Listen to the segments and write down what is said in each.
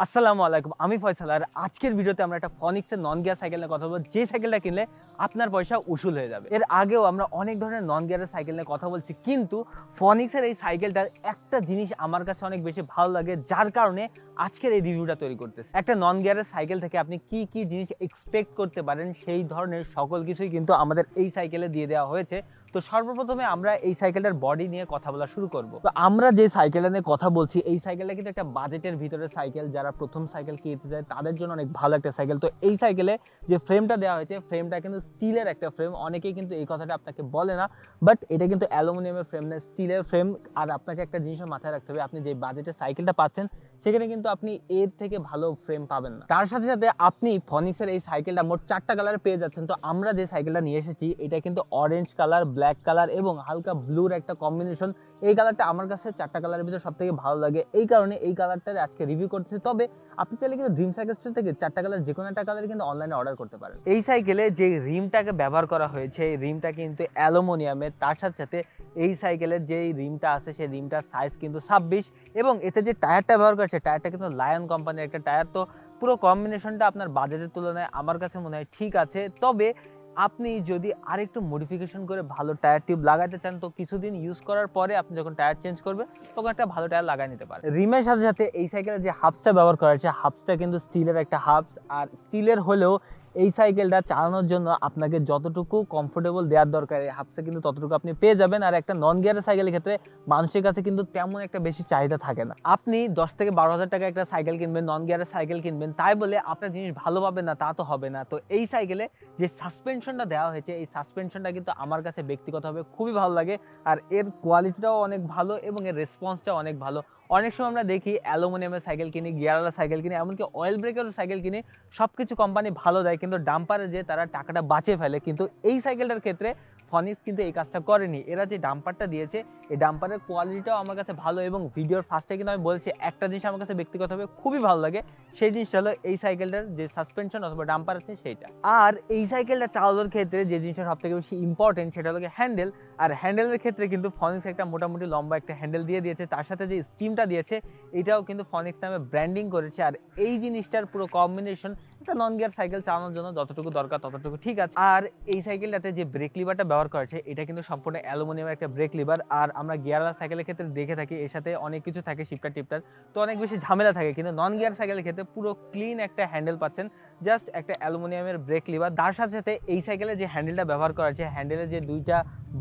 আসসালামু আলাইকুম, আমি ফয়সাল। আর আজকের ভিডিওতে আমরা একটা ফনিক্সের নন গিয়ার সাইকেল নিয়ে কথা বলবো, যে সাইকেলটা কিনলে আপনার পয়সা উসুল হয়ে যাবে। এর আগেও আমরা অনেক ধরনের নন গিয়ারের সাইকেল নিয়ে কথা বলছি, কিন্তু ফনিক্সের এই সাইকেলটার একটা জিনিস আমার কাছে অনেক বেশি ভালো লাগে, যার কারণে আজকের এই রিভিউটা তৈরি করতেছে। একটা নন গিয়ারের সাইকেল থেকে আপনি কি কি জিনিস এক্সপেক্ট করতে পারেন, সেই ধরনের সকল কিছুই কিন্তু আমাদের এই সাইকেলে দিয়ে দেওয়া হয়েছে। তো সর্বপ্রথমে আমরা এই সাইকেলটার বডি নিয়ে কথা বলা শুরু করব। তো আমরা যে সাইকেলটা নিয়ে কথা বলছি, এই সাইকেলটা কিন্তু একটা বাজেটের ভিতরে সাইকেল। যারা প্রথম সাইকেল কিনতে যায় তাদের জন্য অনেক ভালো একটা সাইকেল। তো এই সাইকেলে যে ফ্রেমটা দেওয়া হয়েছে, ফ্রেমটা কিন্তু স্টিলের একটা ফ্রেম। অনেকেই কিন্তু এই কথাটা আপনাকে বলে না, বাট এটা কিন্তু অ্যালুমিনিয়ামের ফ্রেম না, স্টিলের ফ্রেম। আর আপনাকে একটা জিনিসের মাথায় রাখতে হবে, আপনি যে বাজেটের সাইকেলটা পাচ্ছেন সেখানে কিন্তু আপনি এর থেকে ভালো ফ্রেম পাবেন না। তার সাথে সাথে আপনি ফনিক্সের এই সাইকেলটা মোট 4টা কালারে পেয়ে যাচ্ছেন। তো আমরা যে সাইকেলটা নিয়ে এসেছি এটা কিন্তু অরেঞ্জ কালার, ব্ল্যাক কালার এবং হালকা ব্লুর একটা কম্বিনেশন। এই কালারটা আমার কাছে 4টা কালারের ভিতরে সব থেকে ভালো লাগে, এই কারণে এই কালারটা আজকে রিভিউ করতেছি। তবে আপনি চাইলে কিন্তু ড্রিম সাইকেল স্টোর থেকে 4টা কালার যে কোনো একটা কালার কিন্তু অনলাইনে অর্ডার করতে পারেন। এই সাইকেলে যে রিমটাকে ব্যবহার করা হয়েছে, এই রিমটা কিন্তু অ্যালুমিনিয়ামের। তার সাথে সাথে এই সাইকেলের যে রিমটা আছে সেই রিমটার সাইজ কিন্তু 26, এবং এতে যে টায়ারটা ব্যবহার করেছে টায়ারটা কিন্তু লায়ন কোম্পানির একটা টায়ার। তো পুরো কম্বিনেশনটা আপনার বাজেটের তুলনায় আমার কাছে মনে হয় ঠিক আছে। তবে আপনি যদি আরেকটু মডিফিকেশন করে ভালো টায়ার টিউব লাগাতে চান, তো কিছুদিন ইউজ করার পরে আপনি যখন টায়ার চেঞ্জ করবেন তখন একটা ভালো টায়ার লাগাই নিতে পারেন। রিমের সাথে সাথে এই সাইকেলের যে হাবসটা ব্যবহার করা হয়েছে, হাবসটা কিন্তু স্টিলের একটা হাবস। আর স্টিলের হলেও এই সাইকেলটা চালানোর জন্য আপনাকে যতটুকু কমফোর্টেবল দেওয়ার দরকার, এই হাবসে কিন্তু ততটুকু আপনি পেয়ে যাবেন। আর একটা নন গিয়ারের সাইকেলের ক্ষেত্রে মানুষের কাছে কিন্তু তেমন একটা বেশি চাহিদা থাকে না। আপনি 10 থেকে 12 হাজার টাকা একটা সাইকেল কিনবেন, নন গিয়ারের সাইকেল কিনবেন, তাই বলে আপনার জিনিস ভালো পাবেন না তা তো হবে না। তো এই সাইকেলে যে সাসপেনশনটা দেওয়া হয়েছে, এই সাসপেনশনটা কিন্তু আমার কাছে ব্যক্তিগতভাবে খুবই ভালো লাগে। আর এর কোয়ালিটিটাও অনেক ভালো এবং এর রেসপন্সটাও অনেক ভালো। অনেক সময় আমরা দেখি অ্যালুমিনিয়ামের সাইকেল কিনি, গিয়ারওয়ালা সাইকেল কিনি, এমনকি অয়েল ব্রেকের সাইকেল কিনি, সব কিছু কোম্পানি ভালো দেয়, কিন্তু ডাম্পারে যে তারা টাকাটা বাঁচিয়ে ফেলে। কিন্তু এই সাইকেলটার ক্ষেত্রে ফনিক্স কিন্তু এই কাজটা করেনি। এরা যে ডাম্পারটা দিয়েছে, এই ডাম্পারের কোয়ালিটিটাও আমার কাছে ভালো। এবং ভিডিওর ফার্স্টে কিন্তু আমি বলছি একটা জিনিস আমার কাছে ব্যক্তিগতভাবে খুবই ভালো লাগে, সেই জিনিসটা হলো এই সাইকেলটার যে সাসপেনশন অথবা ডাম্পার আছে সেইটা। আর এই সাইকেলটা চালানোর ক্ষেত্রে যে জিনিসটা সব থেকে বেশি ইম্পর্টেন্ট সেটা হলো হ্যান্ডেল। আর হ্যান্ডেলের ক্ষেত্রে কিন্তু ফনিক্স একটা মোটামুটি লম্বা একটা হ্যান্ডেল দিয়ে দিয়েছে। তার সাথে যে স্টিমটা দিয়েছে এটাও কিন্তু ফনিক্স নামে ব্র্যান্ডিং করেছে। আর এই জিনিসটার পুরো কম্বিনেশন একটা নন গিয়ার সাইকেল চালানোর জন্য যতটুকু দরকার ততটুকু ঠিক আছে। আর এই সাইকেলটাতে যে ব্রেক লিভারটা ব্যবহার করেছে এটা কিন্তু সম্পূর্ণ অ্যালুমিনিয়ামের একটা ব্রেক লিভার। আর আমরা গিয়ারওয়ালা সাইকেলের ক্ষেত্রে দেখে থাকি এর সাথে অনেক কিছু থাকে, শিফটার টিপটার, তো অনেক বেশি ঝামেলা থাকে। কিন্তু নন গিয়ার সাইকেলের ক্ষেত্রে পুরো ক্লিন একটা হ্যান্ডেল পাচ্ছেন, জাস্ট একটা অ্যালুমিনিয়ামের ব্রেক লিভার। তার সাথে সাথে এই সাইকেলে যে হ্যান্ডেলটা ব্যবহার করা হয়েছে, হ্যান্ডেলে যে দুইটা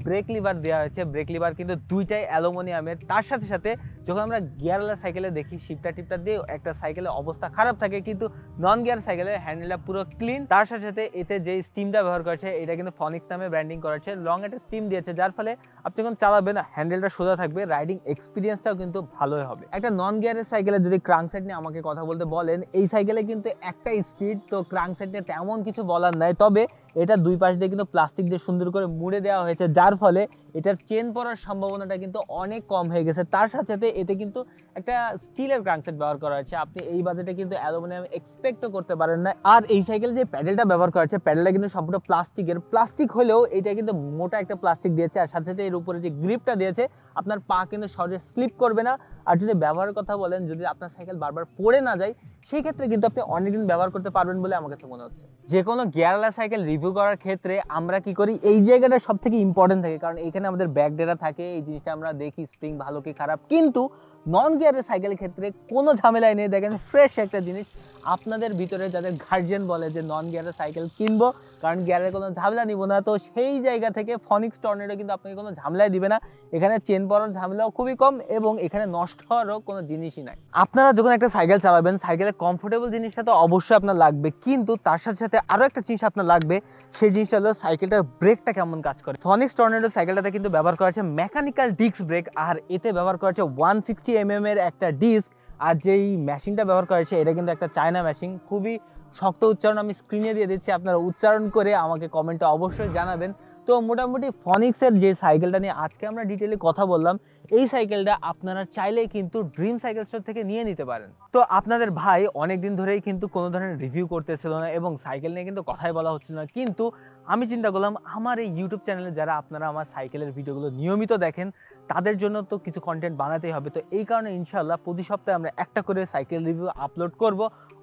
ব্রেক লিভার দেওয়া হয়েছে, ব্রেক লিভার কিন্তু দুইটাই অ্যালুমিনিয়ামের। তার সাথে সাথে যখন আমরা গিয়ারওয়ালা সাইকেলে দেখি শিফটার টিপটার দিয়ে একটা সাইকেলের অবস্থা খারাপ থাকে, কিন্তু নন গিয়ার সাইকেলের হ্যান্ডেলটা পুরো ক্লিন। তার সাথে সাথে এতে যে স্টিমটা ব্যবহার করেছে এটা কিন্তু ফনিক্স নামে ব্র্যান্ডিং করেছে, লং একটা স্টিম দিয়েছে, যার ফলে আপনি যখন চালাবেন হ্যান্ডেলটা সোজা থাকবে, রাইডিং এক্সপিরিয়েন্সটাও কিন্তু ভালোই হবে। একটা নন গিয়ারের সাইকেলে যদি ক্রাঙ্কসেট নিয়ে আমাকে কথা বলতে বলেন, এই সাইকেলে কিন্তু একটা স্পিড, তো ক্রাঙ্কসেট নিয়ে তেমন কিছু বলার নাই। তবে এটা দুই পাশ দিয়ে কিন্তু প্লাস্টিক দিয়ে সুন্দর করে মুড়ে দেওয়া হয়েছে, যার ফলে এটার চেন পড়ার সম্ভাবনাটা কিন্তু অনেক কম হয়ে গেছে। তার সাথে সাথে এতে কিন্তু একটা স্টিলের ক্রাঙ্কসেট ব্যবহার করা হয়েছে, আপনি এই বাজেটে কিন্তু অ্যালুমিনিয়াম এক্সপেক্টও করতে পারেন না। আর এই সাইকেল যে প্যাডেলটা ব্যবহার করা হয়েছে, প্যাডেলটা কিন্তু সম্পূর্ণ প্লাস্টিকের। প্লাস্টিক হলেও এটা কিন্তু মোটা একটা প্লাস্টিক দিয়েছে। আর সাথে সাথে এর উপরে যে গ্রিপটা দিয়েছে, আপনার পা কিন্তু সহজে স্লিপ করবে না। আর যদি ব্যবহারের কথা বলেন, যদি আপনার সাইকেল বারবার পড়ে না যায়, সেই ক্ষেত্রে কিন্তু আপনি অনেকদিন ব্যবহার করতে পারবেন বলে আমার কাছে মনে হচ্ছে। যে কোনো গিয়ারওয়ালা সাইকেল রিভিউ করার ক্ষেত্রে আমরা কি করি, এই জায়গাটা সব থেকে ইম্পর্টেন্ট থাকে, কারণ এখানে আমাদের ব্যাক ডেটা থাকে, এই জিনিসটা আমরা দেখি স্প্রিং ভালো কি খারাপ। কিন্তু নন গিয়ারের সাইকেলের ক্ষেত্রে কোনো ঝামেলাই নেই। দেখেন ফ্রেশ একটা জিনিস। আপনাদের ভিতরে যাদের গার্জিয়ান বলে যে নন গিয়ারের সাইকেল কিনবো কারণ গিয়ারের কোনো ঝামেলা নিব না, তো সেই জায়গা থেকে ফনিক্স টর্নেডো কিন্তু আপনাকে কোনো ঝামেলাই দিবে না। এখানে চেন পড়ার ঝামেলাও খুবই কম এবং এখানে নষ্ট হওয়ারও কোনো জিনিসই নাই। আপনারা যখন একটা সাইকেল চালাবেন, সাইকেলের কমফোর্টেবল জিনিসটা তো অবশ্যই আপনার লাগবে, কিন্তু তার সাথে সাথে আরও একটা জিনিস আপনার লাগবে, সেই জিনিসটা হলো সাইকেলটার ব্রেকটা কেমন কাজ করে। ফনিক্স টর্নেডো সাইকেলটাতে কিন্তু ব্যবহার করা হচ্ছে মেকানিক্যাল ডিস্ক ব্রেক, আর এতে ব্যবহার করা হচ্ছে 160 mm এর একটা ডিস্ক। আর যেই মেশিনটা ব্যবহার করা হয়েছে এটা কিন্তু একটা চায়না মেশিন, খুবই শক্ত উচ্চারণ, আমি স্ক্রিনে দিয়ে দিচ্ছি, আপনারা উচ্চারণ করে আমাকে কমেন্টে অবশ্যই জানাবেন। তো মোটামুটি ফনিক্সের যে সাইকেলটা নিয়ে আজকে আমরা ডিটেইলে কথা বললাম, এই সাইকেলটা আপনারা চাইলেই কিন্তু ড্রিম সাইকেল স্টোর থেকে নিয়ে নিতে পারেন। তো আপনাদের ভাই অনেকদিন ধরেই কিন্তু কোনো ধরনের রিভিউ করতেছিল না এবং সাইকেল নিয়ে কিন্তু কথাই বলা হচ্ছিল না, কিন্তু আমি চিন্তা করলাম আমার এই ইউটিউব চ্যানেলে যারা আপনারা আমার সাইকেলের ভিডিওগুলো নিয়মিত দেখেন তাদের জন্য তো কিছু কন্টেন্ট বানাতেই হবে। তো এই কারণে ইনশাল্লাহ প্রতি সপ্তাহে আমরা একটা করে সাইকেল রিভিউ আপলোড করব।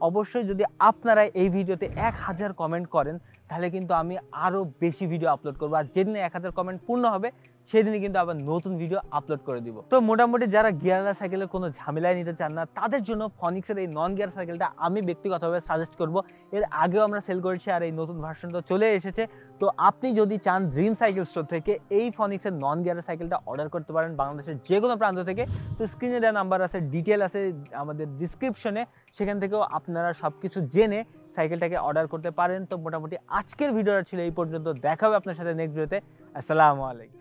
অবশ্যই যদি আপনারা এই ভিডিওতে 1000 কমেন্ট করেন তাহলে কিন্তু আমি আরও বেশি ভিডিও আপলোড করবো, আর যেদিন 1000 কমেন্ট পূর্ণ হবে সেদিনই কিন্তু আবার নতুন ভিডিও আপলোড করে দিব। তো মোটামুটি যারা গিয়ারওয়ালা সাইকেলের কোনো ঝামেলায় নিতে চান না তাদের জন্য ফনিক্সের এই নন গিয়ার সাইকেলটা আমি ব্যক্তিগতভাবে সাজেস্ট করব। এর আগেও আমরা সেল করেছি আর এই নতুন ভার্সনটা চলে এসেছে। তো আপনি যদি চান ড্রিম সাইকেল স্টোর থেকে এই ফনিক্সের নন গিয়ারের সাইকেলটা অর্ডার করতে পারেন বাংলাদেশের যে কোনো প্রান্ত থেকে। তো স্ক্রিনে দেওয়া নাম্বার আছে, ডিটেল আছে আমাদের ডিসক্রিপশনে, সেখান থেকেও আপনারা সব কিছু জেনে সাইকেলটাকে অর্ডার করতে পারেন। তো মোটামুটি আজকের ভিডিওটা ছিল এই পর্যন্ত, দেখা হবে আপনার সাথে নেক্সট ভিডিওতে। আসসালামু আলাইকুম।